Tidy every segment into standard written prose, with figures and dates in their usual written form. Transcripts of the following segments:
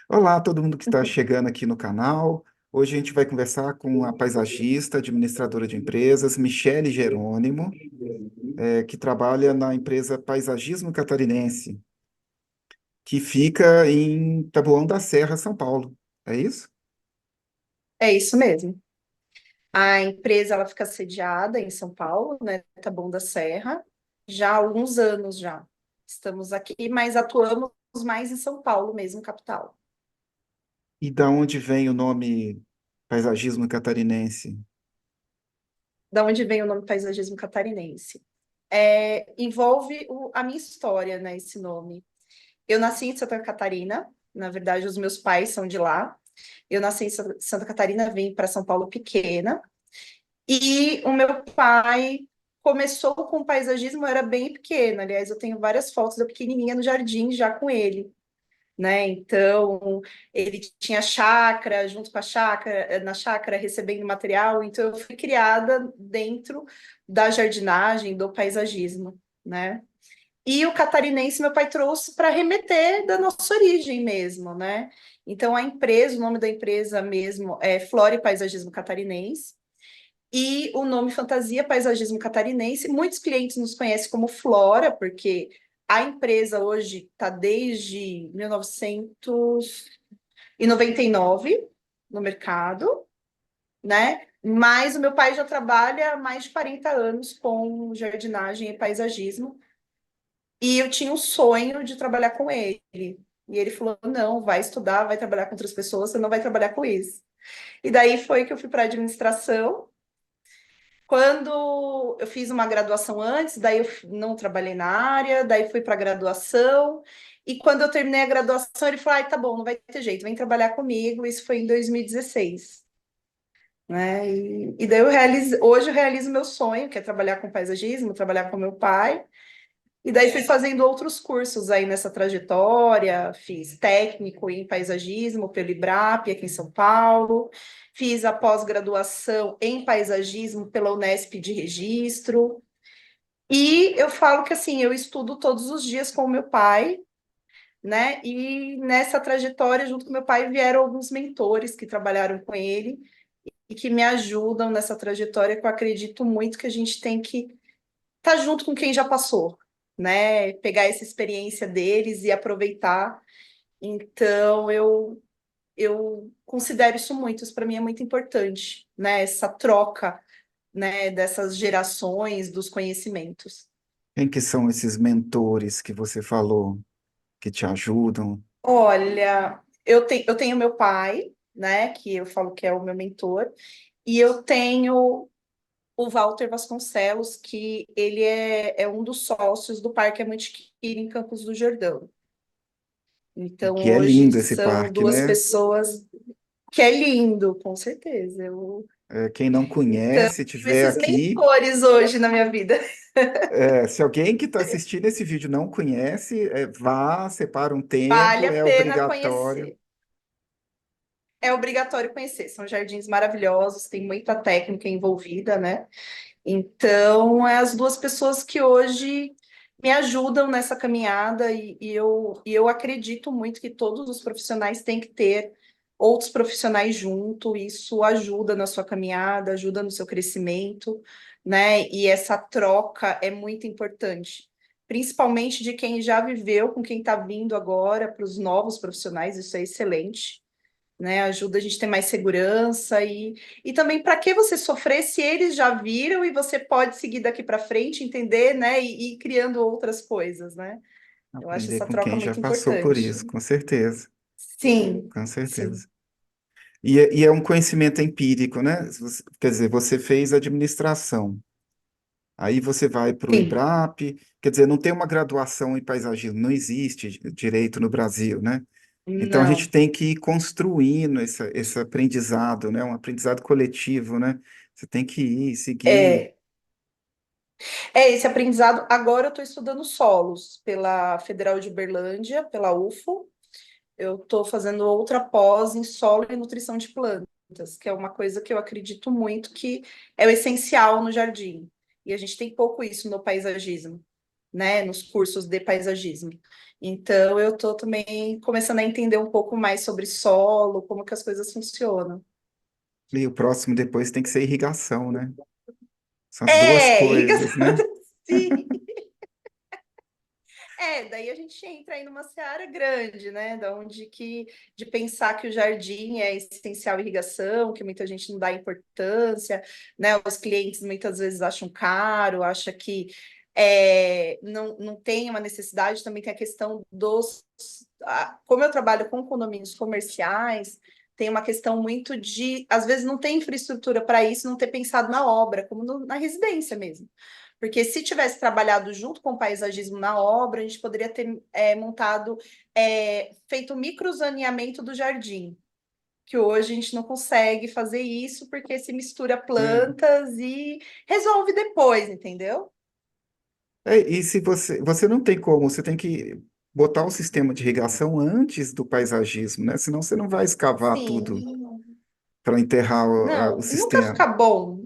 Olá, todo mundo que está chegando aqui no canal. Hoje a gente vai conversar com a paisagista, administradora de empresas, Michele Jerônimo, que trabalha na empresa Paisagismo Catarinense, que fica em Taboão da Serra, São Paulo. É isso? É isso mesmo. A empresa ela fica sediada em São Paulo, né, Taboão da Serra, já há alguns anos já. Estamos aqui, mas atuamos mais em São Paulo mesmo, capital. E da onde vem o nome Paisagismo Catarinense? Da onde vem o nome paisagismo catarinense? Envolve a minha história, né, esse nome. Eu nasci em Santa Catarina, na verdade, os meus pais são de lá. Eu nasci em Santa Catarina, vim para São Paulo pequena. E o meu pai começou com paisagismo, eu era bem pequena. Aliás, eu tenho várias fotos da pequenininha no jardim já com ele, né? Então, ele tinha chácara, junto com a chácara, na chácara recebendo material. Então, eu fui criada dentro da jardinagem, do paisagismo, né? E o catarinense meu pai trouxe para remeter da nossa origem mesmo, né? Então, a empresa, o nome da empresa mesmo é Flora e Paisagismo Catarinense. E o nome Fantasia Paisagismo Catarinense, muitos clientes nos conhecem como Flora, porque a empresa hoje está desde 1999 no mercado, né? Mas o meu pai já trabalha há mais de 40 anos com jardinagem e paisagismo, e eu tinha o sonho de trabalhar com ele. E ele falou: não, vai estudar, vai trabalhar com outras pessoas, você não vai trabalhar com isso. E daí foi que eu fui para a administração. Quando eu fiz uma graduação antes, daí eu não trabalhei na área, daí fui para a graduação. E quando eu terminei a graduação, ele falou: ai, tá bom, não vai ter jeito, vem trabalhar comigo. Isso foi em 2016, né? E daí hoje eu realizo meu sonho, que é trabalhar com paisagismo, trabalhar com meu pai. E daí fui fazendo outros cursos aí nessa trajetória, fiz técnico em paisagismo pelo IBRAP aqui em São Paulo, fiz a pós-graduação em paisagismo pela Unesp de Registro, e eu falo que assim, eu estudo todos os dias com o meu pai, né? E nessa trajetória, junto com meu pai, vieram alguns mentores que trabalharam com ele e que me ajudam nessa trajetória, que eu acredito muito que a gente tem que estar junto com quem já passou, né? Pegar essa experiência deles e aproveitar. Então, eu considero isso muito, isso para mim é muito importante, né? Essa troca, né, dessas gerações, dos conhecimentos. Quem que são esses mentores que você falou, que te ajudam? Olha, eu tenho meu pai, né, que eu falo que é o meu mentor, e eu tenho o Walter Vasconcelos, que ele é um dos sócios do Parque Amantiqueira em Campos do Jordão. Então, Que é hoje lindo esse são parque, duas né? pessoas que é lindo, com certeza. Quem não Então, conhece, tive tiver esses aqui. mentores hoje na minha vida. Se alguém que está assistindo esse vídeo não conhece, vá, separa um Vale tempo, a é pena obrigatório. conhecer. É obrigatório conhecer. São jardins maravilhosos, tem muita técnica envolvida, né? Então, é as duas pessoas que hoje me ajudam nessa caminhada e eu acredito muito que todos os profissionais têm que ter outros profissionais junto, isso ajuda na sua caminhada, ajuda no seu crescimento, né? E essa troca é muito importante, principalmente de quem já viveu com quem está vindo agora, para os novos profissionais, isso é excelente, né? Ajuda a gente a ter mais segurança e também para que você sofrer se eles já viram e você pode seguir daqui para frente, entender, né? E ir criando outras coisas, né? Eu acho Aprender essa com troca quem já muito passou por importante. isso, com certeza, Sim, com sim, certeza. E é um conhecimento empírico, né? Quer dizer, você fez administração, aí você vai para o sim. IBRAP, quer dizer, não tem uma graduação em paisagismo, não existe direito no Brasil, né? Então a gente Não. tem que ir construindo esse aprendizado, né? Um aprendizado coletivo, né? Você tem que ir, seguir. É, é esse aprendizado. Agora eu estou estudando solos pela Federal de Uberlândia, pela UFO. Eu estou fazendo outra pós em solo e nutrição de plantas, que é uma coisa que eu acredito muito que é o essencial no jardim. E a gente tem pouco isso no paisagismo, né, nos cursos de paisagismo. Então, eu estou também começando a entender um pouco mais sobre solo, como que as coisas funcionam. E o próximo depois tem que ser irrigação, né? São as duas Irrigação, coisas, né? sim. Daí a gente entra aí numa seara grande, né? Da onde que de pensar que o jardim é essencial irrigação, que muita gente não dá importância, né? Os clientes muitas vezes acham caro, acham que não tem uma necessidade, também tem a questão dos. Como eu trabalho com condomínios comerciais, tem uma questão muito de, às vezes, não tem infraestrutura para isso, não ter pensado na obra, como na residência mesmo. Porque se tivesse trabalhado junto com o paisagismo na obra, a gente poderia ter montado, feito microzoneamento do jardim, que hoje a gente não consegue fazer isso porque se mistura É. plantas e resolve depois, entendeu? E se você não tem como, você tem que botar o sistema de irrigação antes do paisagismo, né? Senão você não vai escavar tudo Sim. para enterrar o Não, nunca sistema. fica bom.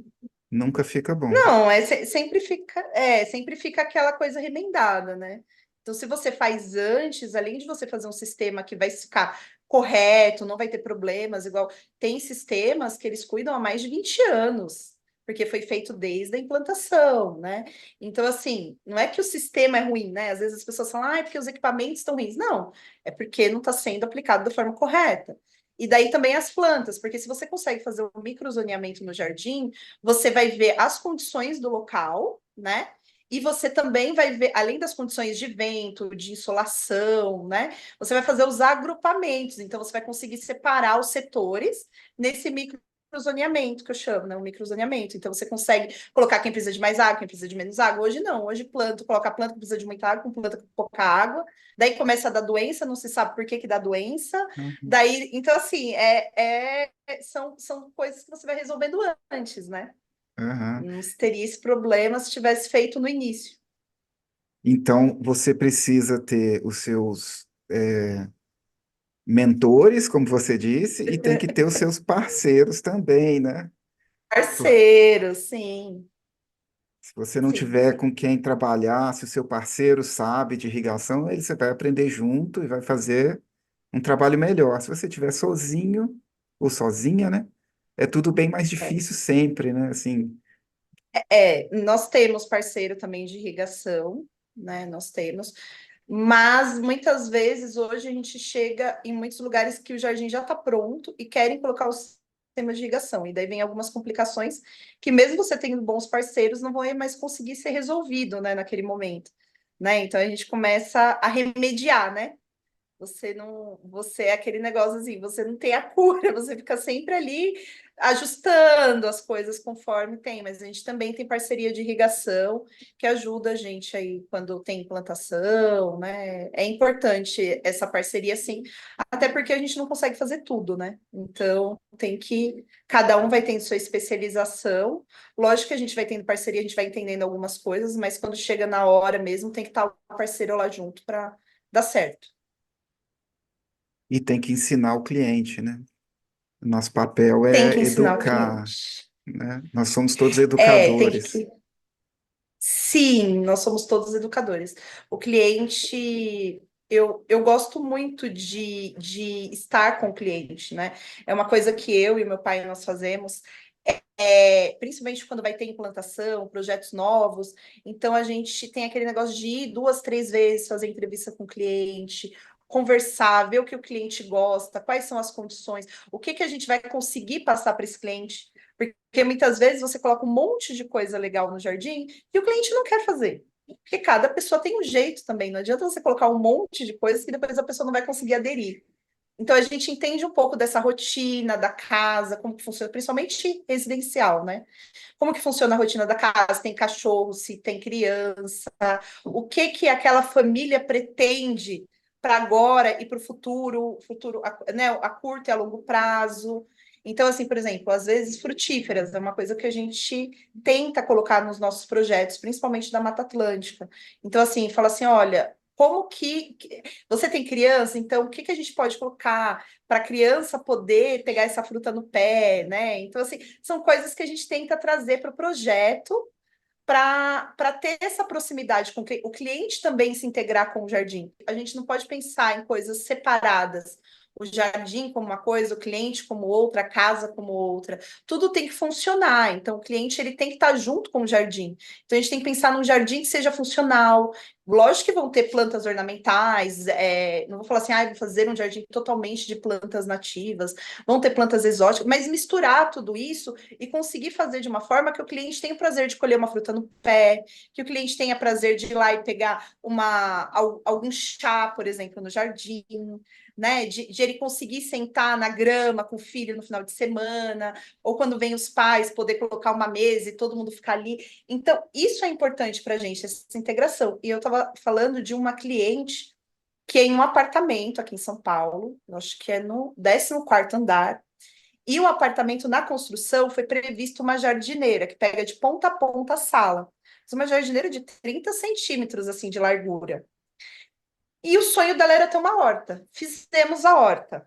Nunca fica bom. Não, sempre fica aquela coisa remendada, né? Então, se você faz antes, além de você fazer um sistema que vai ficar correto, não vai ter problemas, igual tem sistemas que eles cuidam há mais de 20 anos, porque foi feito desde a implantação, né? Então, assim, não é que o sistema é ruim, né? Às vezes as pessoas falam, ah, é porque os equipamentos estão ruins. Não, é porque não está sendo aplicado da forma correta. E daí também as plantas, porque se você consegue fazer um microzoneamento no jardim, você vai ver as condições do local, né? E você também vai ver, além das condições de vento, de insolação, né? Você vai fazer os agrupamentos, então você vai conseguir separar os setores nesse microzoneamento que eu chamo, né? O microzoneamento. Então você consegue colocar quem precisa de mais água, quem precisa de menos água. Hoje não, hoje planta, coloca a planta que precisa de muita água, com planta com pouca água. Daí começa a dar doença, não se sabe por que que dá doença. Uhum. Daí, então assim, são coisas que você vai resolvendo antes, né? Aham. Não teria esse problema se tivesse feito no início. Então, você precisa ter os seus mentores, como você disse, e tem que ter os seus parceiros também, né? Parceiro, sim, Se você não sim, tiver sim. com quem trabalhar, se o seu parceiro sabe de irrigação, aí você vai aprender junto e vai fazer um trabalho melhor. Se você estiver sozinho ou sozinha, né? É tudo bem mais É. difícil sempre, né? Assim, Nós temos parceiro também de irrigação, né? Nós temos, mas muitas vezes hoje a gente chega em muitos lugares que o jardim já está pronto e querem colocar os sistemas de irrigação. E daí vem algumas complicações que, mesmo você tendo bons parceiros, não vão mais conseguir ser resolvido, né, naquele momento. Né? Então a gente começa a remediar, né? Você é aquele negócio assim, você não tem a cura, você fica sempre ali ajustando as coisas conforme tem, mas a gente também tem parceria de irrigação que ajuda a gente aí quando tem implantação, né? É importante essa parceria, sim, até porque a gente não consegue fazer tudo, né? Então tem que cada um vai tendo sua especialização. Lógico que a gente vai tendo parceria, a gente vai entendendo algumas coisas, mas quando chega na hora mesmo, tem que estar o parceiro lá junto para dar certo. e tem que ensinar o cliente, né? Nosso papel Tem é que ensinar o educar, cliente. né? Nós somos todos Tem educadores. que. Sim, nós somos todos educadores. O cliente. Eu gosto muito de estar com o cliente, né? É uma coisa que eu e meu pai nós fazemos, principalmente quando vai ter implantação, projetos novos. Então a gente tem aquele negócio de ir duas, três vezes fazer entrevista com o cliente, conversar, ver o que o cliente gosta, quais são as condições, o que que a gente vai conseguir passar para esse cliente. Porque muitas vezes você coloca um monte de coisa legal no jardim e o cliente não quer fazer. Porque cada pessoa tem um jeito também. Não adianta você colocar um monte de coisas que depois a pessoa não vai conseguir aderir. Então a gente entende um pouco dessa rotina da casa, como que funciona, principalmente residencial, né? Como que funciona a rotina da casa, tem cachorro, se tem criança, o que que aquela família pretende para agora e para o futuro, né, a curto e a longo prazo. Então, assim, por exemplo, às vezes frutíferas é uma coisa que a gente tenta colocar nos nossos projetos, principalmente da Mata Atlântica. Então, assim, fala assim, olha, como que você tem criança, então o que que a gente pode colocar para a criança poder pegar essa fruta no pé, né? Então, assim, são coisas que a gente tenta trazer para o projeto para ter essa proximidade com o cliente também se integrar com o jardim. A gente não pode pensar em coisas separadas. O jardim como uma coisa, o cliente como outra, a casa como outra. Tudo tem que funcionar. Então, o cliente ele tem que estar junto com o jardim. Então, a gente tem que pensar num jardim que seja funcional. Lógico que vão ter plantas ornamentais. Não vou falar assim, vou fazer um jardim totalmente de plantas nativas. Vão ter plantas exóticas, mas misturar tudo isso e conseguir fazer de uma forma que o cliente tenha o prazer de colher uma fruta no pé, que o cliente tenha prazer de ir lá e pegar algum chá, por exemplo, no jardim, né? De ele conseguir sentar na grama com o filho no final de semana, ou quando vem os pais, poder colocar uma mesa e todo mundo ficar ali. Então, isso é importante para a gente, essa integração. E eu estava falando de uma cliente que é em um apartamento aqui em São Paulo, eu acho que é no 14º andar, e o apartamento na construção foi previsto uma jardineira que pega de ponta a ponta a sala. Uma jardineira de 30 centímetros assim de largura. E o sonho dela era ter uma horta. Fizemos a horta.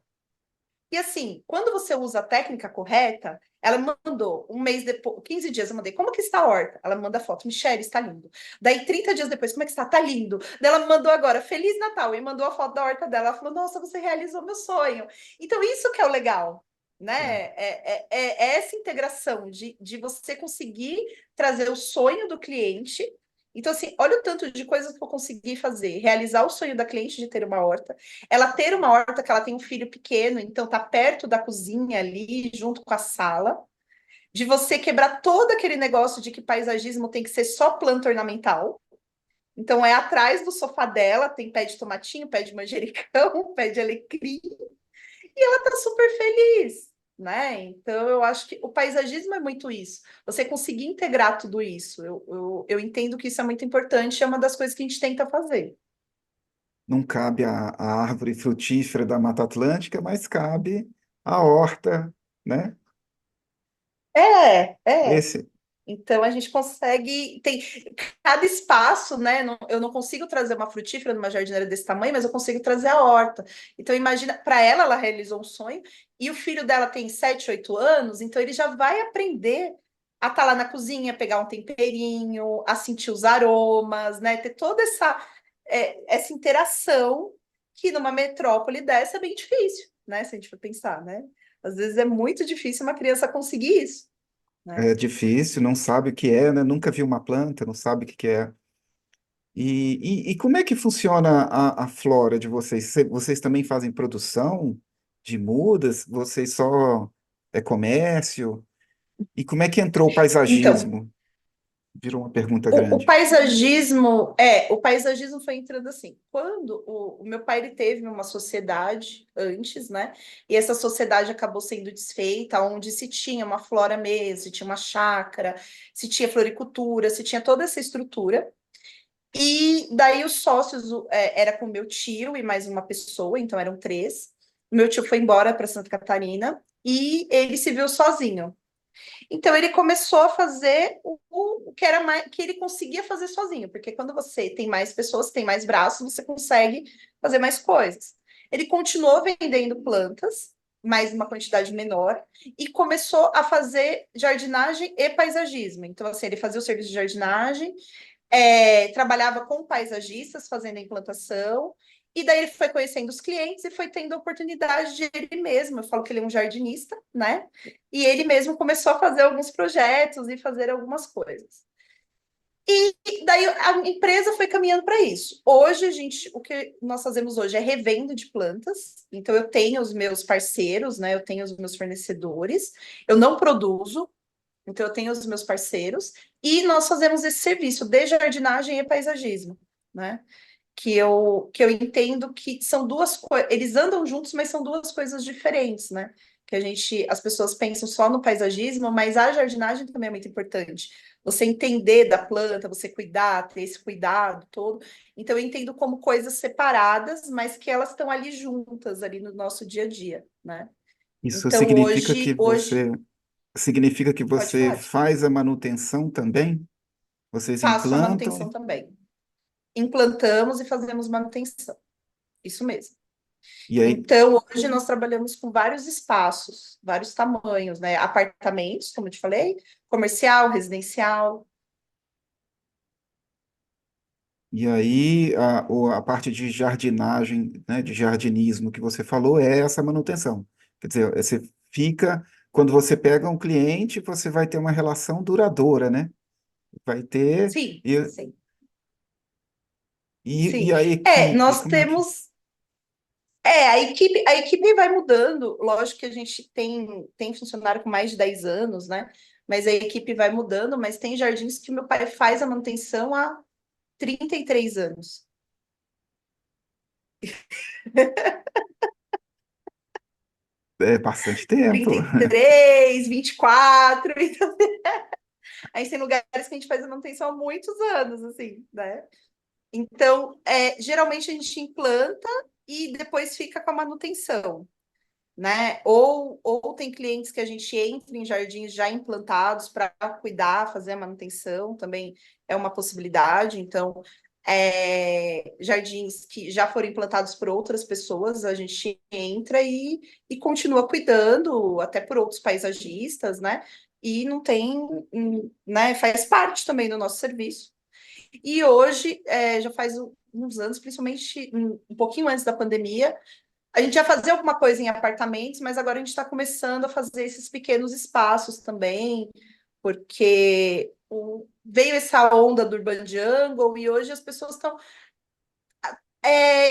E assim, quando você usa a técnica correta, ela me mandou um mês depois, 15 dias, eu mandei, como que está a horta? Ela me manda foto, Michelle, está lindo. Daí, 30 dias depois, como é que está? Tá lindo. Daí ela me mandou agora, Feliz Natal, e mandou a foto da horta dela. Ela falou, nossa, você realizou meu sonho. Então, isso que é o legal, né? É essa integração de você conseguir trazer o sonho do cliente. Então, assim, olha o tanto de coisas que eu consegui fazer. Realizar o sonho da cliente de ter uma horta, ela ter uma horta que ela tem um filho pequeno, então tá perto da cozinha ali, junto com a sala, de você quebrar todo aquele negócio de que paisagismo tem que ser só planta ornamental. Então é atrás do sofá dela, tem pé de tomatinho, pé de manjericão, pé de alecrim, e ela tá super feliz, né? Então eu acho que o paisagismo é muito isso. Você conseguir integrar tudo isso. Eu entendo que isso é muito importante, é uma das coisas que a gente tenta fazer. Não cabe a árvore frutífera da Mata Atlântica, mas cabe a horta, né? É. Esse, Então a gente consegue, tem cada espaço, né? Eu não consigo trazer uma frutífera numa jardineira desse tamanho, mas eu consigo trazer a horta. Então imagina, para ela, ela realizou um sonho, e o filho dela tem 7, 8 anos, então ele já vai aprender a estar lá na cozinha, pegar um temperinho, a sentir os aromas, né? Ter toda essa interação que numa metrópole dessa é bem difícil, né? Se a gente for pensar, né? Às vezes é muito difícil uma criança conseguir isso, né? é difícil, não sabe o que é, né? Nunca viu uma planta, não sabe o que que é. E como é que funciona a flora de vocês? Vocês também fazem produção de mudas? Vocês só é comércio? E como é que entrou o Então, paisagismo? Virou uma pergunta o grande. paisagismo, o paisagismo foi entrando assim. Quando o meu pai ele teve uma sociedade antes, né? E essa sociedade acabou sendo desfeita, onde se tinha uma flora mesmo, se tinha uma chácara, se tinha floricultura, se tinha toda essa estrutura. E daí os sócios era com meu tio e mais uma pessoa, então eram três. Meu tio foi embora para Santa Catarina e ele se viu sozinho. Então ele começou a fazer o que era mais, que ele conseguia fazer sozinho, porque quando você tem mais pessoas, tem mais braços, você consegue fazer mais coisas. Ele continuou vendendo plantas, mas uma quantidade menor, e começou a fazer jardinagem e paisagismo. Então, assim, ele fazia o serviço de jardinagem, trabalhava com paisagistas fazendo a implantação, e daí ele foi conhecendo os clientes e foi tendo a oportunidade de ele mesmo. Eu falo que ele é um jardinista, né? E ele mesmo começou a fazer alguns projetos e fazer algumas coisas. E daí a empresa foi caminhando para isso. Hoje, o que nós fazemos hoje é revenda de plantas. Então, eu tenho os meus parceiros, né? Eu tenho os meus fornecedores. Eu não produzo, então eu tenho os meus parceiros. E nós fazemos esse serviço de jardinagem e paisagismo, né? Que eu entendo que são duas coisas, eles andam juntos, mas são duas coisas diferentes, né? Que as pessoas pensam só no paisagismo, mas a jardinagem também é muito importante. Você entender da planta, você cuidar, ter esse cuidado todo. Então, eu entendo como coisas separadas, mas que elas estão ali juntas, ali no nosso dia a dia, né? Isso Então, hoje, significa que pode você falar, faz a manutenção também? Vocês faço a implantam manutenção também. Implantamos e fazemos manutenção. Isso mesmo. e aí Então, hoje nós trabalhamos com vários espaços, vários tamanhos, né? Apartamentos, como eu te falei, comercial, residencial. E aí, a parte de jardinagem, né, de jardinismo que você falou é essa manutenção. Quer dizer, você fica, quando você pega um cliente, você vai ter uma relação duradoura, né? Vai ter, Sim, e, sim, e sim. a É, equipe, nós como é que... temos. A equipe vai mudando. Lógico que a gente tem funcionário com mais de 10 anos, né? Mas a equipe vai mudando, mas tem jardins que meu pai faz a manutenção há 33 anos. É bastante tempo. 33, 24. Então, a gente tem lugares que a gente faz a manutenção há muitos anos, assim, né? Então, geralmente a gente implanta e depois fica com a manutenção, né? Ou tem clientes que a gente entra em jardins já implantados para cuidar, fazer a manutenção, também é uma possibilidade. Então, jardins que já foram implantados por outras pessoas, a gente entra e continua cuidando, até por outros paisagistas, né? E não tem, né? Faz parte também do nosso serviço. E hoje, já faz uns anos, principalmente um pouquinho antes da pandemia, a gente já fazia alguma coisa em apartamentos, mas agora a gente está começando a fazer esses pequenos espaços também, porque veio essa onda do Urban Jungle e hoje as pessoas estão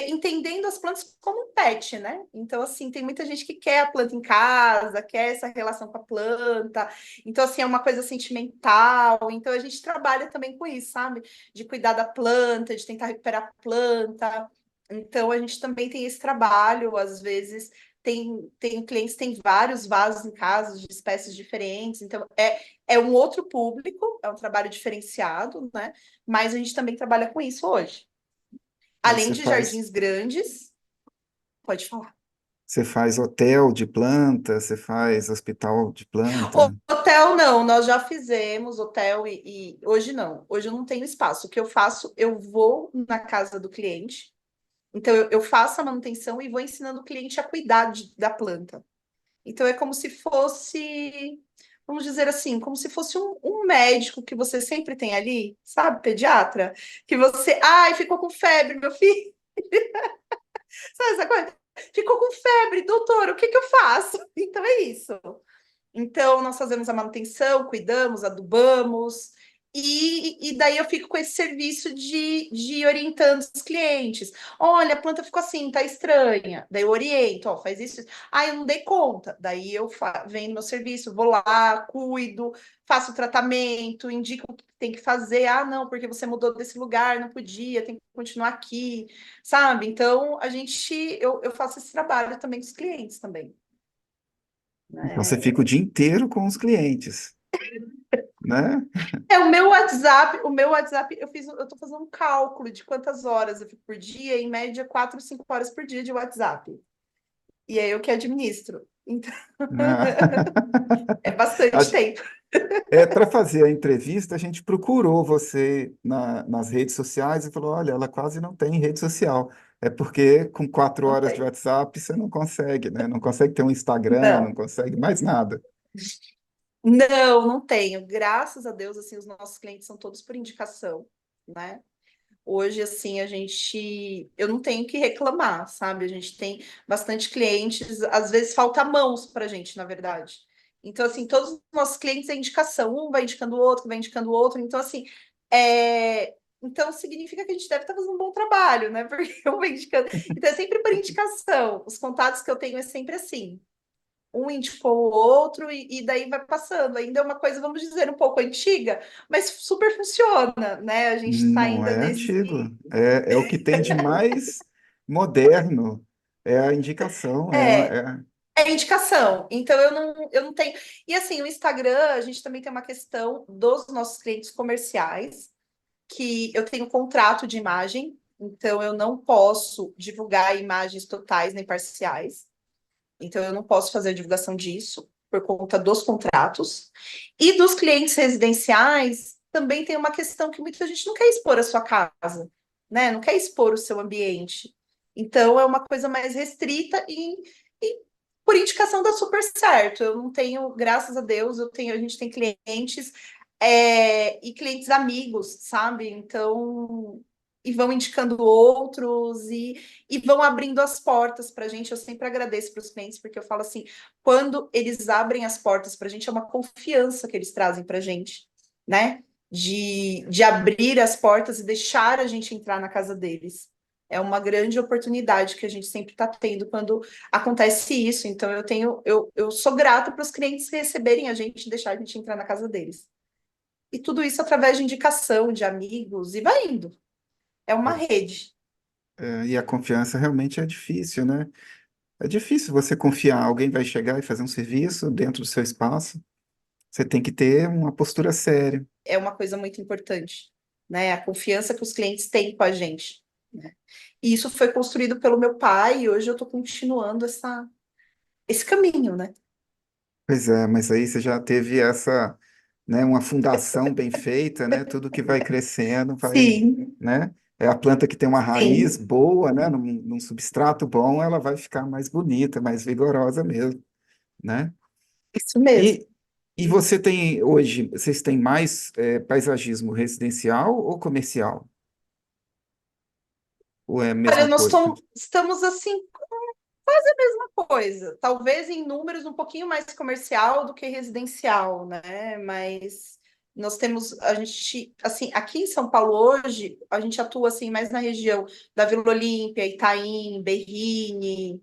entendendo as plantas como um pet, né? Então, assim, tem muita gente que quer a planta em casa, quer essa relação com a planta. Então, assim, é uma coisa sentimental. Então, a gente trabalha também com isso, sabe? De cuidar da planta, de tentar recuperar a planta. Então, a gente também tem esse trabalho. Às vezes, tem clientes que têm vários vasos em casa, de espécies diferentes. Então, é um outro público, é um trabalho diferenciado, né? Mas a gente também trabalha com isso hoje. Aí Além de jardins grandes, pode falar. você faz hotel de planta, você faz hospital de planta. Hotel não, nós já fizemos hotel e hoje não. Hoje eu não tenho espaço. O que eu faço, eu vou na casa do cliente, então eu faço a manutenção e vou ensinando o cliente a cuidar da planta. Então é como se fosse, vamos dizer assim, como se fosse um médico que você sempre tem ali, sabe, pediatra, que você, ai, ficou com febre, meu filho. Sabe essa coisa? Ficou com febre, doutor, o que que eu faço? Então é isso. Então, nós fazemos a manutenção, cuidamos, adubamos, e daí eu fico com esse serviço de orientando os clientes. Olha, a planta ficou assim, tá estranha. Daí eu oriento, ó, faz isso. Ah, eu não dei conta. Daí eu venho no meu serviço, vou lá, cuido, faço o tratamento, indico o que tem que fazer. Ah, não, porque você mudou desse lugar, não podia, tem que continuar aqui, sabe? Então, eu faço esse trabalho também com os clientes também, Então você fica né? o dia inteiro com os clientes, né? O meu WhatsApp, eu tô fazendo um cálculo de quantas horas eu fico por dia, em média 4, 5 horas por dia de WhatsApp. E é eu que administro. Então, Ah, é bastante tempo. para fazer a entrevista, a gente procurou você nas redes sociais e falou: olha, ela quase não tem rede social. É porque com 4 horas de Não tem. WhatsApp você não consegue, né? Não consegue ter um Instagram, não Não. consegue mais nada. Não, não tenho. Graças a Deus, assim, os nossos clientes são todos por indicação, né? Hoje, assim, eu não tenho que reclamar, sabe? A gente tem bastante clientes, às vezes falta mãos para a gente, na verdade. Então, assim, todos os nossos clientes é indicação, um vai indicando o outro, vai indicando o outro. Então, assim, então significa que a gente deve estar fazendo um bom trabalho, né? Porque um vai indicando. Então, é sempre por indicação. Os contatos que eu tenho é sempre assim. Um indicou o outro e daí vai passando. Ainda é uma coisa, vamos dizer, um pouco antiga, mas super funciona, né? A gente está Não ainda é nesse. antigo. É o que tem de mais moderno. É a indicação. É, é indicação. Então eu não tenho. E assim, o Instagram, a gente também tem uma questão dos nossos clientes comerciais, que eu tenho contrato de imagem, então eu não posso divulgar imagens totais nem parciais. Então eu não posso fazer a divulgação disso por conta dos contratos. E dos clientes residenciais, também tem uma questão que muita gente não quer expor a sua casa, né? Não quer expor o seu ambiente. Então é uma coisa mais restrita e por indicação dá super certo. Eu não tenho, graças a Deus, a gente tem clientes e clientes amigos, sabe? Então e vão indicando outros e vão abrindo as portas para a gente. Eu sempre agradeço para os clientes, porque eu falo assim, quando eles abrem as portas para a gente, é uma confiança que eles trazem para a gente, né? De abrir as portas e deixar a gente entrar na casa deles. É uma grande oportunidade que a gente sempre está tendo quando acontece isso. Então, eu sou grata para os clientes receberem a gente e deixar a gente entrar na casa deles. E tudo isso através de indicação, de amigos, e vai indo. É uma rede. E a confiança realmente é difícil, né? É difícil você confiar. Alguém vai chegar e fazer um serviço dentro do seu espaço. Você tem que ter uma postura séria. É uma coisa muito importante, né? A confiança que os clientes têm com a gente, né? E isso foi construído pelo meu pai e hoje eu estou continuando esse caminho, né? Pois é, mas aí você já teve essa, né, uma fundação bem feita, né? Tudo que vai crescendo vai, Sim, né? É a planta que tem uma raiz sim, boa, né? Num substrato bom, ela vai ficar mais bonita, mais vigorosa mesmo, né? isso mesmo. E, e você tem hoje, vocês têm mais paisagismo residencial ou comercial? Ou é a Olha, mesma coisa? estamos assim, quase a mesma coisa. Talvez em números um pouquinho mais comercial do que residencial, né? Mas nós temos, a gente, assim, aqui em São Paulo hoje, a gente atua assim mais na região da Vila Olímpia, Itaim, Berrini,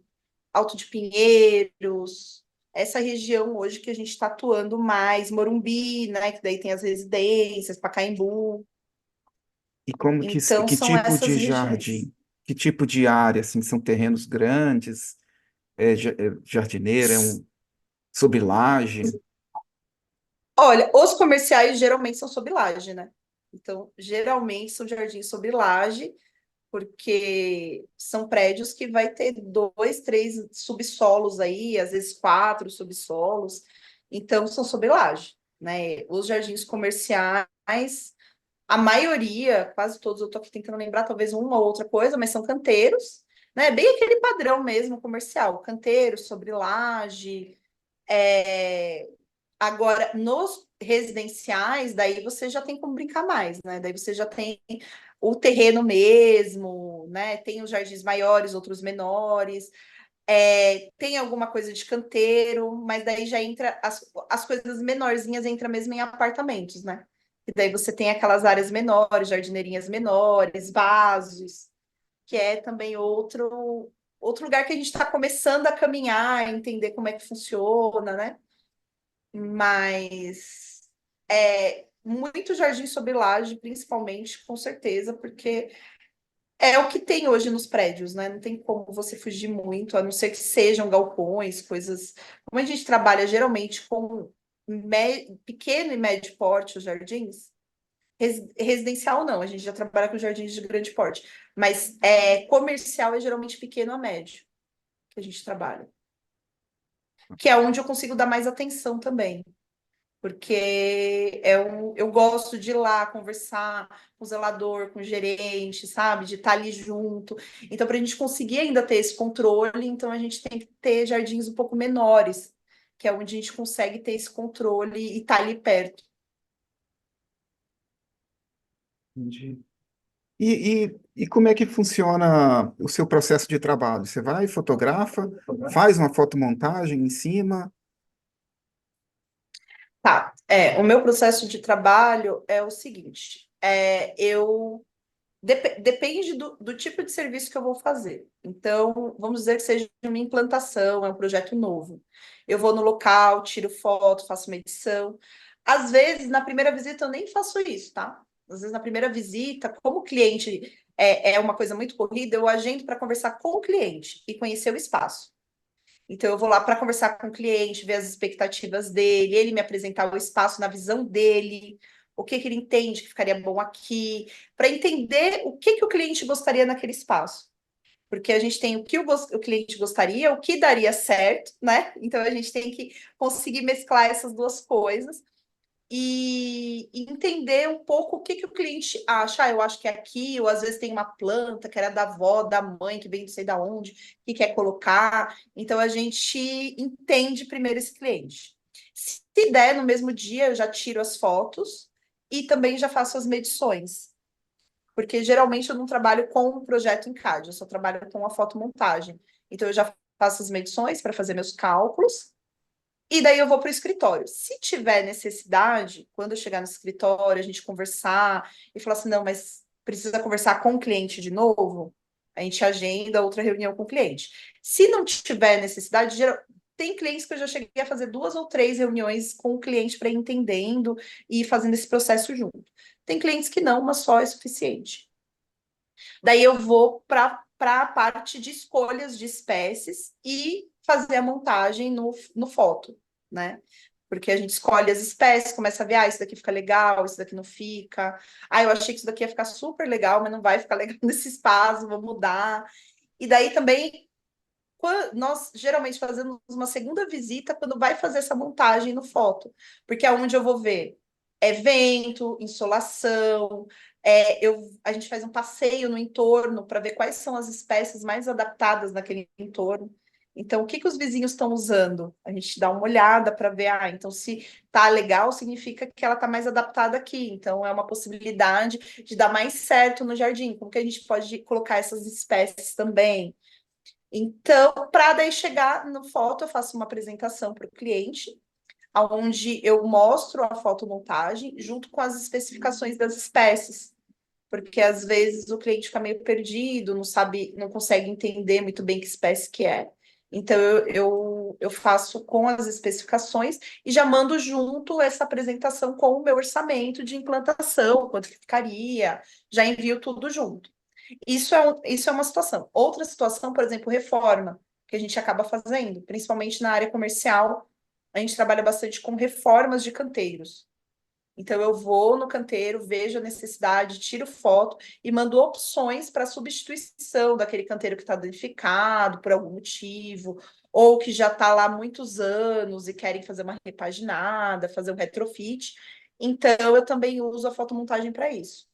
Alto de Pinheiros, essa região hoje que a gente está atuando mais, Morumbi, né? Que daí tem as residências, Pacaembu. E como Então que são tipo essas de regiões. jardim? Que tipo de área, assim, são terrenos grandes? É jardineira? É um sob laje? Olha, os comerciais geralmente são sob laje, né? Então, geralmente são jardins sob laje, porque são prédios que vai ter dois, três subsolos aí, às vezes quatro subsolos. Então, são sob laje, né? Os jardins comerciais, a maioria, quase todos, eu tô aqui tentando lembrar talvez uma ou outra coisa, mas são canteiros, né? Bem aquele padrão mesmo comercial, canteiro sobre laje. É, agora, nos residenciais, daí você já tem como brincar mais, né? Daí você já tem o terreno mesmo, né? Tem os jardins maiores, outros menores, tem alguma coisa de canteiro, mas daí já entra as coisas menorzinhas entra mesmo em apartamentos, né? E daí você tem aquelas áreas menores, jardineirinhas menores, vasos, que é também outro lugar que a gente está começando a caminhar, entender como é que funciona, né? Mas muito jardim sob laje, principalmente, com certeza, porque é o que tem hoje nos prédios, né? Não tem como você fugir muito, a não ser que sejam galpões, coisas. Como a gente trabalha geralmente com pequeno e médio porte, os jardins, residencial não, a gente já trabalha com jardins de grande porte, mas comercial é geralmente pequeno a médio que a gente trabalha, que é onde eu consigo dar mais atenção também. Porque eu gosto de ir lá conversar com o zelador, com o gerente, sabe? De estar ali junto. Então, para a gente conseguir ainda ter esse controle, então a gente tem que ter jardins um pouco menores, que é onde a gente consegue ter esse controle e estar ali perto. Entendi. E como é que funciona o seu processo de trabalho? Você vai, fotografa, faz uma fotomontagem em cima? Tá, o meu processo de trabalho é o seguinte: depende do tipo de serviço que eu vou fazer. Então, vamos dizer que seja uma implantação, é um projeto novo. Eu vou no local, tiro foto, faço uma edição. Às vezes, na primeira visita, eu nem faço isso, tá? Às vezes, na primeira visita, como o cliente é uma coisa muito corrida, eu agendo para conversar com o cliente e conhecer o espaço. Então, eu vou lá para conversar com o cliente, ver as expectativas dele, ele me apresentar o espaço na visão dele, o que que ele entende que ficaria bom aqui, para entender o que que o cliente gostaria naquele espaço. Porque a gente tem o que o cliente gostaria, o que daria certo, né? Então, a gente tem que conseguir mesclar essas duas coisas e entender um pouco o que que o cliente acha. Ah, eu acho que é aqui, ou às vezes tem uma planta que era da avó, da mãe, que vem não sei da onde, que quer colocar. Então a gente entende primeiro esse cliente. Se der no mesmo dia, eu já tiro as fotos e também já faço as medições. porque geralmente eu não trabalho com um projeto em CAD, eu só trabalho com a fotomontagem. Então, eu já faço as medições para fazer meus cálculos, e daí eu vou para o escritório. Se tiver necessidade, quando eu chegar no escritório, a gente conversar e falar assim, não, mas precisa conversar com o cliente de novo, a gente agenda outra reunião com o cliente. Se não tiver necessidade, tem clientes que eu já cheguei a fazer 2 ou 3 reuniões com o cliente para ir entendendo e fazendo esse processo junto. Tem clientes que não, mas só é suficiente. Daí eu vou para a parte de escolhas de espécies e fazer a montagem no foto, né? Porque a gente escolhe as espécies, começa a ver, isso daqui fica legal, isso daqui não fica. Eu achei que isso daqui ia ficar super legal, mas não vai ficar legal nesse espaço, vou mudar. E daí também, nós geralmente fazemos uma segunda visita quando vai fazer essa montagem no foto, porque é onde eu vou ver vento, insolação, a gente faz um passeio no entorno para ver quais são as espécies mais adaptadas naquele entorno. Então, o que que os vizinhos estão usando? A gente dá uma olhada para ver, então se tá legal, significa que ela tá mais adaptada aqui. Então, é uma possibilidade de dar mais certo no jardim. Como que a gente pode colocar essas espécies também? Então, para daí chegar no foto, eu faço uma apresentação para o cliente, onde eu mostro a fotomontagem junto com as especificações das espécies, porque às vezes o cliente fica meio perdido, não sabe, não consegue entender muito bem que espécie que é. Então, eu faço com as especificações e já mando junto essa apresentação com o meu orçamento de implantação, quanto que ficaria, já envio tudo junto. Isso é uma situação. Outra situação, por exemplo, reforma, que a gente acaba fazendo, principalmente na área comercial, a gente trabalha bastante com reformas de canteiros. Então, eu vou no canteiro, vejo a necessidade, tiro foto e mando opções para substituição daquele canteiro que está danificado por algum motivo, ou que já está lá há muitos anos e querem fazer uma repaginada, fazer um retrofit. Então, eu também uso a fotomontagem para isso.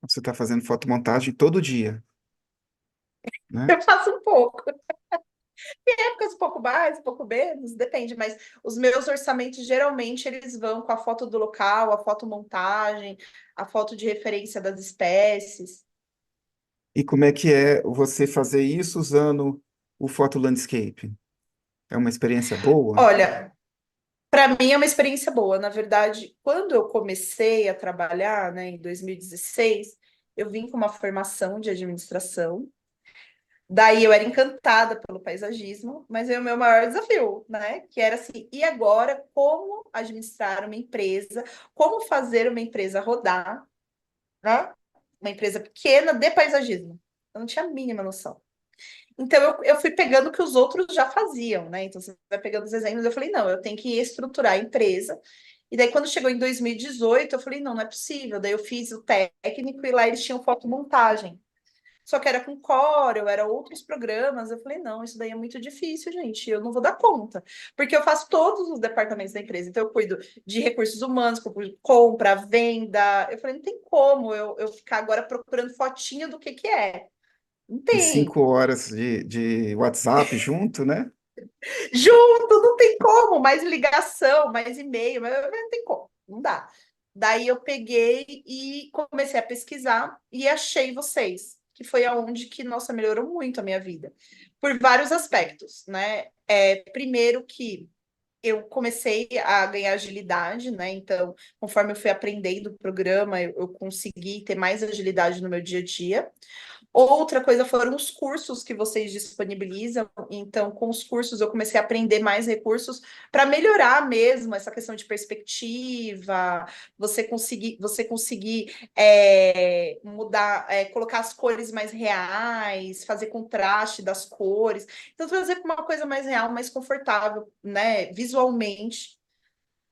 Você está fazendo fotomontagem todo dia, né? Eu faço um pouco. Épocas um pouco mais, um pouco menos, depende, mas os meus orçamentos geralmente eles vão com a foto do local, a fotomontagem, a foto de referência das espécies. E como é que é você fazer isso usando o Photo Landscape? É uma experiência boa? Olha, para mim é uma experiência boa. Na verdade, quando eu comecei a trabalhar, né, em 2016, eu vim com uma formação de administração. Daí eu era encantada pelo paisagismo, mas é o meu maior desafio, né? Que era assim, e agora como administrar uma empresa, como fazer uma empresa rodar, né? Uma empresa pequena de paisagismo. Eu não tinha a mínima noção. Então eu fui pegando o que os outros já faziam, né? Então você vai pegando os exemplos, eu falei, não, eu tenho que estruturar a empresa. E daí, quando chegou em 2018, eu falei, não, não é possível. Daí eu fiz o técnico e lá eles tinham fotomontagem. Só que era com Corel, era outros programas. Eu falei, não, isso daí é muito difícil, gente. Eu não vou dar conta. Porque eu faço todos os departamentos da empresa. Então, eu cuido de recursos humanos, compra, venda. Eu falei, não tem como eu ficar agora procurando fotinho do que é. Não E tem. 5 horas de WhatsApp junto, né? Junto, não tem como. Mais ligação, mais e-mail, mas não tem como. Não dá. Daí eu peguei e comecei a pesquisar e achei vocês, que foi aonde que, nossa, melhorou muito a minha vida. Por vários aspectos, né? Primeiro que eu comecei a ganhar agilidade, né? Então, conforme eu fui aprendendo o programa, eu consegui ter mais agilidade no meu dia a dia. Outra coisa foram os cursos que vocês disponibilizam. Então, com os cursos, eu comecei a aprender mais recursos para melhorar mesmo essa questão de perspectiva, você conseguir mudar, colocar as cores mais reais, fazer contraste das cores. Então, trazer uma coisa mais real, mais confortável, né, visualmente.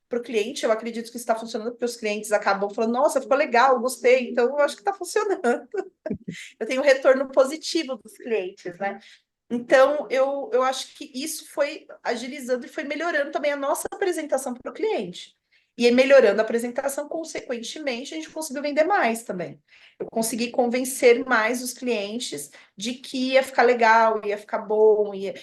Para o cliente, eu acredito que está funcionando, porque os clientes acabam falando, nossa, ficou legal, gostei, então eu acho que está funcionando. Eu tenho um retorno positivo dos clientes, né? Então, eu acho que isso foi agilizando e foi melhorando também a nossa apresentação para o cliente. E aí, melhorando a apresentação, consequentemente, a gente conseguiu vender mais também. Eu consegui convencer mais os clientes de que ia ficar legal, ia ficar bom, e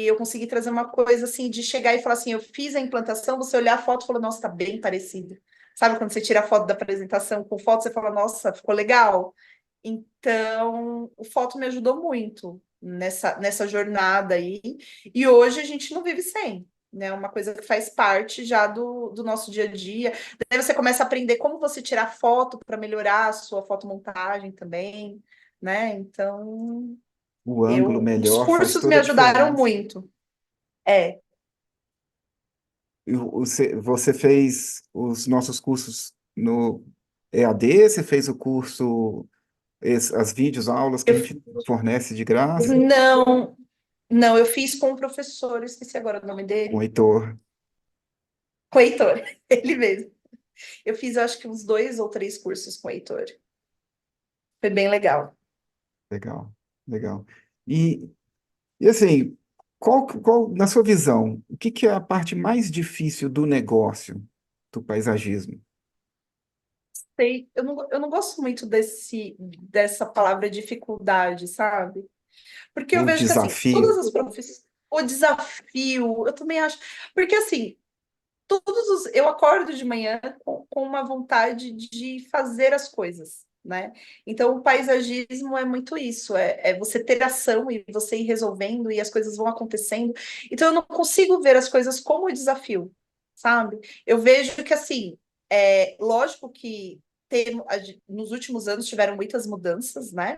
eu consegui trazer uma coisa assim de chegar e falar assim: eu fiz a implantação, você olhar a foto e falar, nossa, tá bem parecido. Sabe quando você tira a foto da apresentação com foto, você fala, nossa, ficou legal. Então, o foto me ajudou muito nessa jornada aí. E hoje a gente não vive sem, né? Uma coisa que faz parte já do nosso dia a dia. Daí você começa a aprender como você tirar foto para melhorar a sua fotomontagem também, né? Então, O ângulo os melhor faz cursos me toda a ajudaram diferença. muito. É, Você fez os nossos cursos no EAD? Você fez o curso, as vídeos, aulas que a eu gente fornece de graça? não, não, eu fiz com o professor, eu esqueci agora o nome Com o dele, Heitor. com o Heitor, ele mesmo. Eu fiz, eu acho que uns 2 ou 3 cursos com o Heitor. Foi bem legal. Legal, legal. E, e assim, na sua visão, o que é a parte mais difícil do negócio do paisagismo? Sei, eu não gosto muito dessa palavra dificuldade, sabe? Porque eu O vejo que, assim, todas desafio? as profissões, o desafio, eu também acho, porque, assim, eu acordo de manhã com uma vontade de fazer as coisas, né? Então, o paisagismo é muito isso, é você ter ação e você ir resolvendo e as coisas vão acontecendo. Então, eu não consigo ver as coisas como desafio, sabe? Eu vejo que, assim, lógico que nos últimos anos tiveram muitas mudanças, né?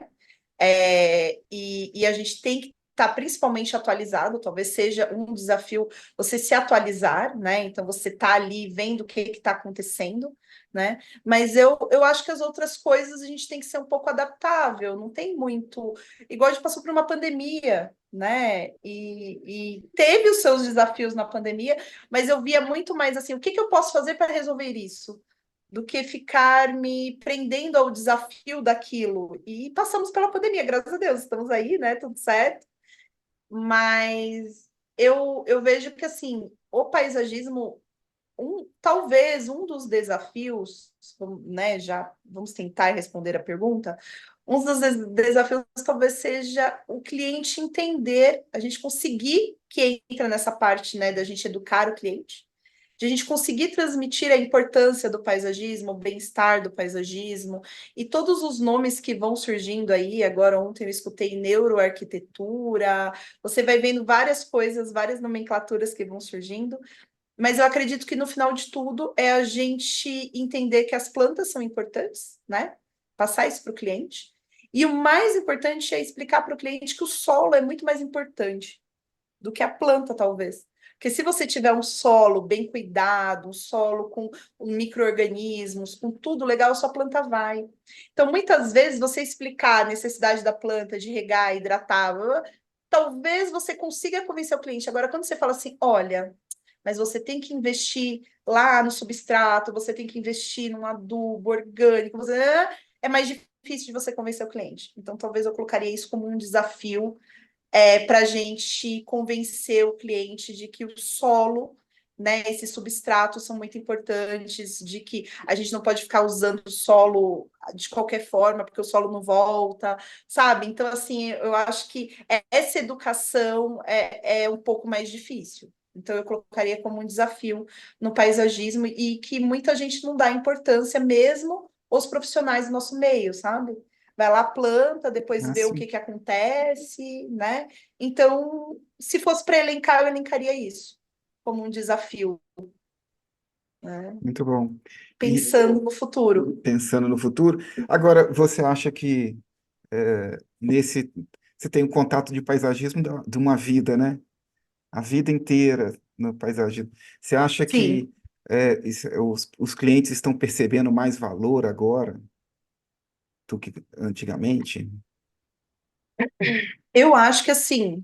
E a gente tem que estar principalmente atualizado, talvez seja um desafio você se atualizar, né? Então você tá ali vendo o que está acontecendo, né? Mas eu acho que as outras coisas a gente tem que ser um pouco adaptável, não tem muito. Igual a gente passou por uma pandemia, né? E teve os seus desafios na pandemia, mas eu via muito mais assim, o que eu posso fazer para resolver isso? Do que ficar me prendendo ao desafio daquilo. E passamos pela pandemia, graças a Deus, estamos aí, né? Tudo certo. Mas eu vejo que assim, o paisagismo, talvez um dos desafios, né? Já vamos tentar responder a pergunta. Um dos desafios talvez seja o cliente entender, a gente conseguir que entra nessa parte, né, da gente educar o cliente, de a gente conseguir transmitir a importância do paisagismo, o bem-estar do paisagismo e todos os nomes que vão surgindo aí. Agora, ontem eu escutei neuroarquitetura, você vai vendo várias coisas, várias nomenclaturas que vão surgindo, mas eu acredito que no final de tudo é a gente entender que as plantas são importantes, né? Passar isso para o cliente. E o mais importante é explicar para o cliente que o solo é muito mais importante do que a planta, talvez. Porque se você tiver um solo bem cuidado, um solo com micro-organismos, com tudo legal, sua planta vai. Então, muitas vezes, você explicar a necessidade da planta de regar, hidratar, talvez você consiga convencer o cliente. Agora, quando você fala assim, olha, mas você tem que investir lá no substrato, você tem que investir num adubo orgânico, é mais difícil de você convencer o cliente. Então, talvez eu colocaria isso como um desafio para a gente convencer o cliente de que o solo, né, esses substratos são muito importantes, de que a gente não pode ficar usando o solo de qualquer forma, porque o solo não volta, sabe? Então, assim, eu acho que essa educação é um pouco mais difícil. Então, eu colocaria como um desafio no paisagismo e que muita gente não dá importância, mesmo os profissionais do nosso meio, sabe? Vai lá, planta, depois vê o Assim, que acontece, né? Então, se fosse para elencar, eu elencaria isso como um desafio, né? muito bom. E Pensando no futuro. pensando no futuro, agora, você acha que nesse você tem um contato de paisagismo de uma vida, né? A vida inteira no paisagismo. Você acha Sim, que os clientes estão percebendo mais valor agora do que antigamente? eu acho que assim,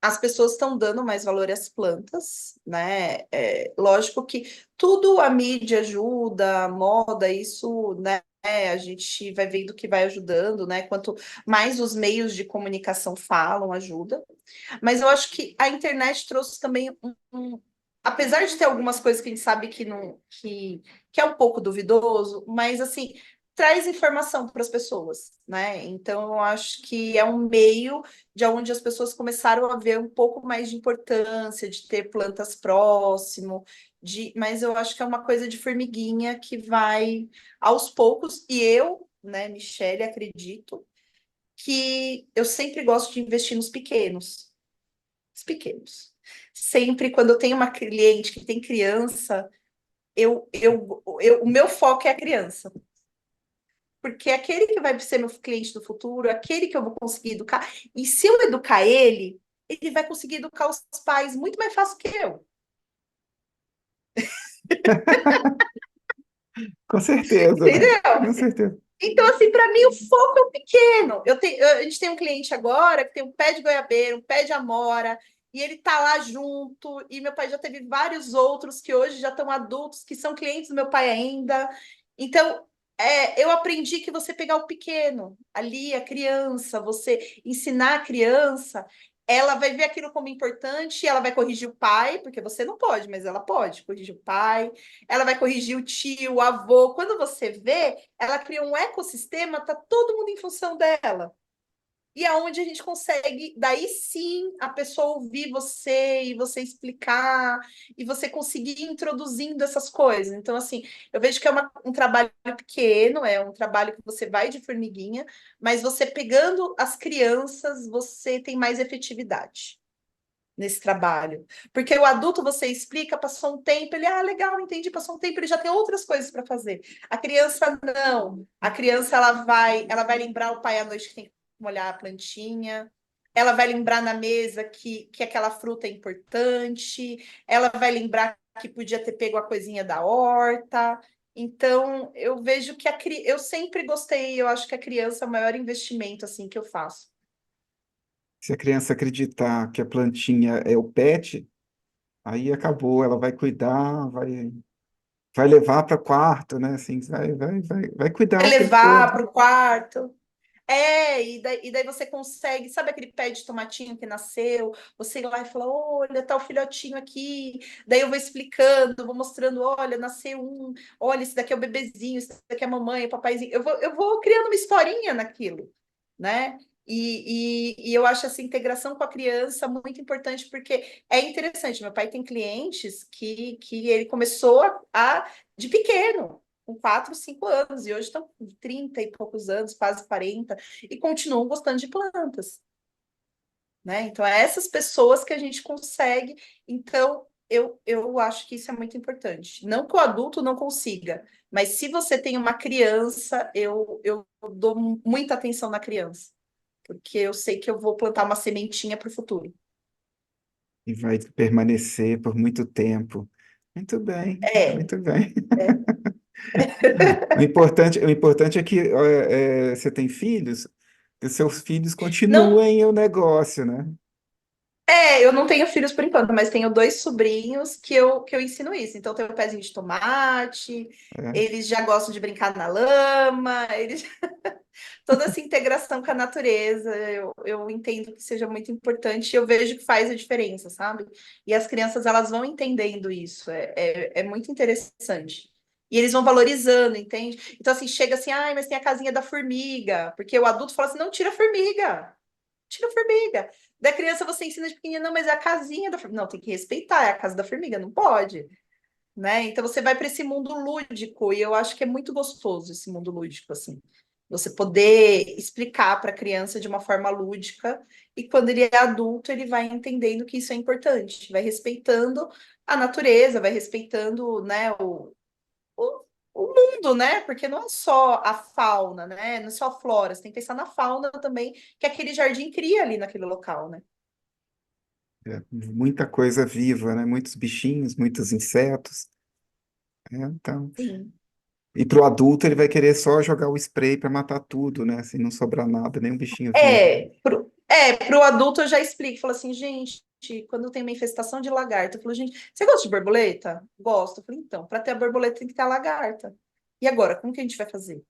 as pessoas estão dando mais valor às plantas, né? Lógico que tudo a mídia ajuda, a moda, isso, né? A gente vai vendo que vai ajudando, né? Quanto mais os meios de comunicação falam, ajuda. Mas eu acho que a internet trouxe também apesar de ter algumas coisas que a gente sabe que não que é um pouco duvidoso, mas assim, traz informação para as pessoas, né? Então eu acho que é um meio de onde as pessoas começaram a ver um pouco mais de importância de ter plantas próximo, mas eu acho que é uma coisa de formiguinha que vai aos poucos, e eu, né, Michele, acredito que eu sempre gosto de investir nos pequenos. Os pequenos. Sempre quando eu tenho uma cliente que tem criança, o meu foco é a criança. Porque é aquele que vai ser meu cliente do futuro, aquele que eu vou conseguir educar. E se eu educar ele vai conseguir educar os pais muito mais fácil que eu. Com certeza, né? Entendeu? Com certeza. Então, assim, para mim, o foco é o pequeno. A gente tem um cliente agora que tem um pé de goiabeira, um pé de amora, e ele tá lá junto. E meu pai já teve vários outros que hoje já estão adultos, que são clientes do meu pai ainda. Então, eu aprendi que você pegar o pequeno, ali, a criança, você ensinar a criança, ela vai ver aquilo como importante, ela vai corrigir o pai, porque você não pode, mas ela pode corrigir o pai, ela vai corrigir o tio, o avô. Quando você vê, ela cria um ecossistema, tá todo mundo em função dela. E aonde a gente consegue, daí sim, a pessoa ouvir você e você explicar e você conseguir ir introduzindo essas coisas. Então, assim, eu vejo que é um trabalho pequeno, é um trabalho que você vai de formiguinha, mas você pegando as crianças, você tem mais efetividade nesse trabalho. Porque o adulto você explica, passou um tempo, ele, legal, entendi, passou um tempo, ele já tem outras coisas para fazer. A criança não. A criança ela vai lembrar o pai à noite que tem que molhar a plantinha. Ela vai lembrar na mesa que aquela fruta é importante. Ela vai lembrar que podia ter pego a coisinha da horta. Então, eu vejo que eu sempre gostei, eu acho que a criança é o maior investimento assim que eu faço. Se a criança acreditar que a plantinha é o pet, aí acabou, ela vai cuidar, vai levar para o quarto, né? Assim, vai cuidar Vai o tempo levar todo. para o quarto. E daí você consegue, sabe aquele pé de tomatinho que nasceu? Você ir lá e fala: olha, tá o filhotinho aqui. Daí eu vou explicando, vou mostrando: olha, nasceu um, olha, esse daqui é o bebezinho, esse daqui é a mamãe, o papaizinho. Eu vou criando uma historinha naquilo, né? E eu acho essa integração com a criança muito importante, porque é interessante. Meu pai tem clientes que ele começou de pequeno, com 4, 5 anos, e hoje estão com 30 e poucos anos, quase 40, e continuam gostando de plantas, né? Então, é essas pessoas que a gente consegue. Então, eu acho que isso é muito importante. Não que o adulto não consiga, mas se você tem uma criança, eu dou muita atenção na criança, porque eu sei que eu vou plantar uma sementinha para o futuro. E vai permanecer por muito tempo. Muito bem, É, muito bem. é. O importante é que você tem filhos, que seus filhos Não, continuem o negócio, né? eu não tenho filhos por enquanto, mas tenho dois sobrinhos que eu ensino isso. Então, tem o pezinho de tomate, É, eles já gostam de brincar na lama, toda essa integração com a natureza, eu entendo que seja muito importante e eu vejo que faz a diferença, sabe? E as crianças, elas vão entendendo isso, é muito interessante. E eles vão valorizando, entende? Então, assim, chega assim, ai, mas tem a casinha da formiga, porque o adulto fala assim, não, tira a formiga. Da criança você ensina de pequenininha, não, mas é a casinha da formiga. Não, tem que respeitar, é a casa da formiga, não pode, né? Então você vai para esse mundo lúdico e eu acho que é muito gostoso esse mundo lúdico assim. Você poder explicar para a criança de uma forma lúdica e quando ele é adulto, ele vai entendendo que isso é importante, vai respeitando a natureza, vai respeitando, né, o, o mundo, né? Porque não é só a fauna, né? Não é só a flora, você tem que pensar na fauna também, que aquele jardim cria ali naquele local, né? muita coisa viva, né? Muitos bichinhos, muitos insetos. Então, Sim. e para o adulto ele vai querer só jogar o spray para matar tudo, né? Assim, não sobrar nada, nem um bichinho vivo. Pro adulto eu já explico, falo assim, gente, quando tem uma infestação de lagarta, eu falo, gente, você gosta de borboleta? Gosto. Eu falo, então, para ter a borboleta tem que ter a lagarta. E agora, como que a gente vai fazer?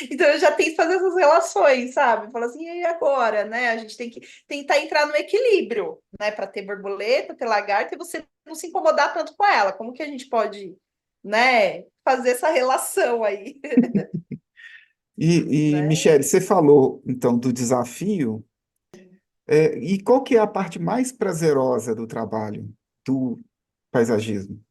Então eu já tenho que fazer essas relações, sabe? Fala assim, e agora, né? A gente tem que tentar entrar no equilíbrio, né? Para ter borboleta, ter lagarta e você não se incomodar tanto com ela. Como que a gente pode, né, fazer essa relação aí, E né? Michele, você falou então do desafio, e qual que é a parte mais prazerosa do trabalho? paisagismo?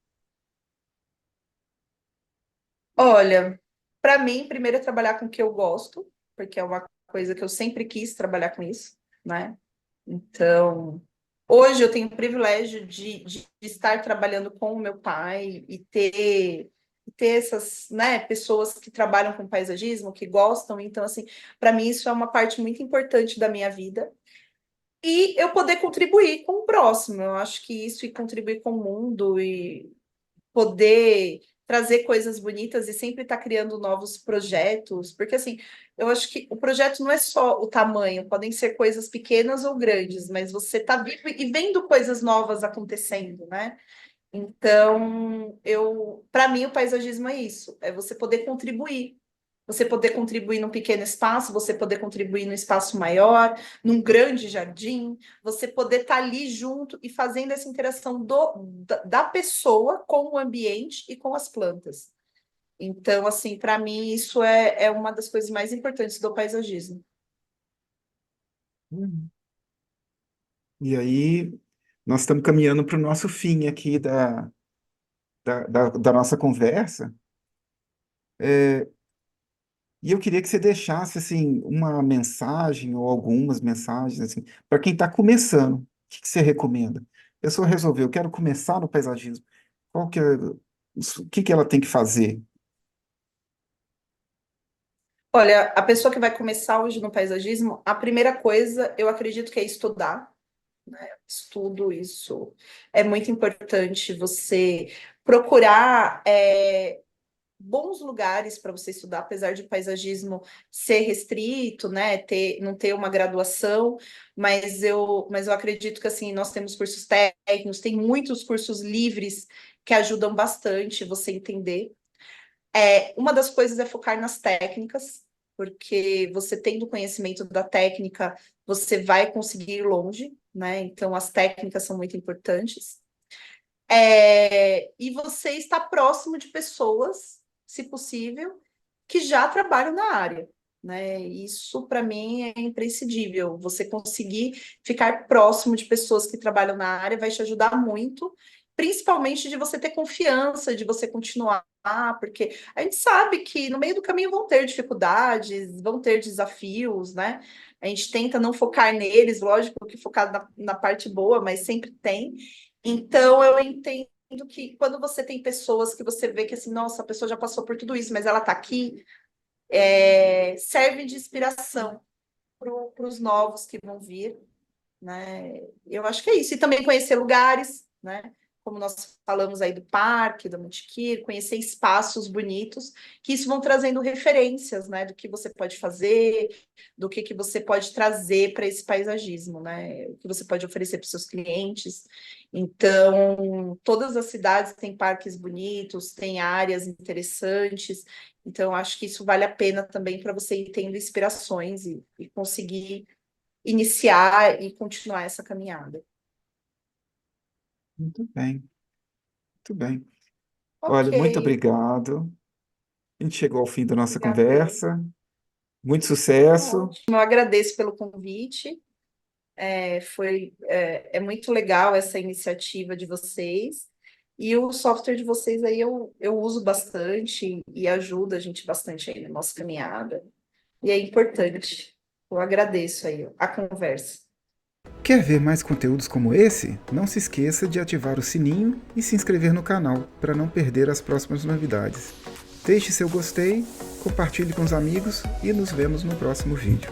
Olha, para mim, primeiro é trabalhar com o que eu gosto, porque é uma coisa que eu sempre quis trabalhar com isso, né? Então, hoje eu tenho o privilégio de estar trabalhando com o meu pai e ter essas, né, pessoas que trabalham com paisagismo, que gostam. Então, assim, para mim isso é uma parte muito importante da minha vida. E eu poder contribuir com o próximo. Eu acho que isso e contribuir com o mundo e poder trazer coisas bonitas e sempre estar criando novos projetos, porque assim, eu acho que o projeto não é só o tamanho, podem ser coisas pequenas ou grandes, mas você está vivo e vendo coisas novas acontecendo, né? Então, para mim, o paisagismo é isso, é você poder contribuir. Você poder contribuir num pequeno espaço, você poder contribuir num espaço maior, num grande jardim, você poder estar ali junto e fazendo essa interação da pessoa com o ambiente e com as plantas. Então, assim, para mim, isso é uma das coisas mais importantes do paisagismo. Hum. E aí, nós estamos caminhando para o nosso fim aqui da nossa conversa. E eu queria que você deixasse assim uma mensagem ou algumas mensagens assim para quem está começando. O que você recomenda? A pessoa resolveu, eu quero começar no paisagismo. O que que ela tem que fazer? Olha, a pessoa que vai começar hoje no paisagismo, a primeira coisa, eu acredito que é estudar. Estudo, isso é muito importante. Você procurar bons lugares para você estudar, apesar de paisagismo ser restrito, né? Não ter uma graduação, mas eu acredito que assim, nós temos cursos técnicos, tem muitos cursos livres que ajudam bastante você entender. Uma das coisas é focar nas técnicas, porque você tendo conhecimento da técnica, você vai conseguir ir longe, né? Então, as técnicas são muito importantes. E você está próximo de pessoas, se possível, que já trabalham na área, né? Isso, para mim, é imprescindível. Você conseguir ficar próximo de pessoas que trabalham na área vai te ajudar muito, principalmente de você ter confiança, de você continuar, porque a gente sabe que no meio do caminho vão ter dificuldades, vão ter desafios, né? A gente tenta não focar neles, lógico que focar na parte boa, mas sempre tem. Então, eu entendo que quando você tem pessoas que você vê que assim, nossa, a pessoa já passou por tudo isso, mas ela está aqui, serve de inspiração para os novos que vão vir, né? Eu acho que é isso. E também conhecer lugares, né? Como nós falamos aí do parque, da Mantiqueira, conhecer espaços bonitos, que isso vão trazendo referências, né? Do que você pode fazer, do que você pode trazer para esse paisagismo, né? O que você pode oferecer para os seus clientes. Então, todas as cidades têm parques bonitos, têm áreas interessantes. Então, acho que isso vale a pena também para você ir tendo inspirações e conseguir iniciar e continuar essa caminhada. Muito bem, muito bem. Ok, Olha, muito obrigado. A gente chegou ao fim da nossa obrigada eu. conversa. Muito sucesso. Ótimo, eu agradeço pelo convite. É muito legal essa iniciativa de vocês. E o software de vocês aí eu uso bastante e ajuda a gente bastante aí na nossa caminhada. E é importante. Eu agradeço aí a conversa. Quer ver mais conteúdos como esse? Não se esqueça de ativar o sininho e se inscrever no canal para não perder as próximas novidades. Deixe seu gostei, compartilhe com os amigos e nos vemos no próximo vídeo.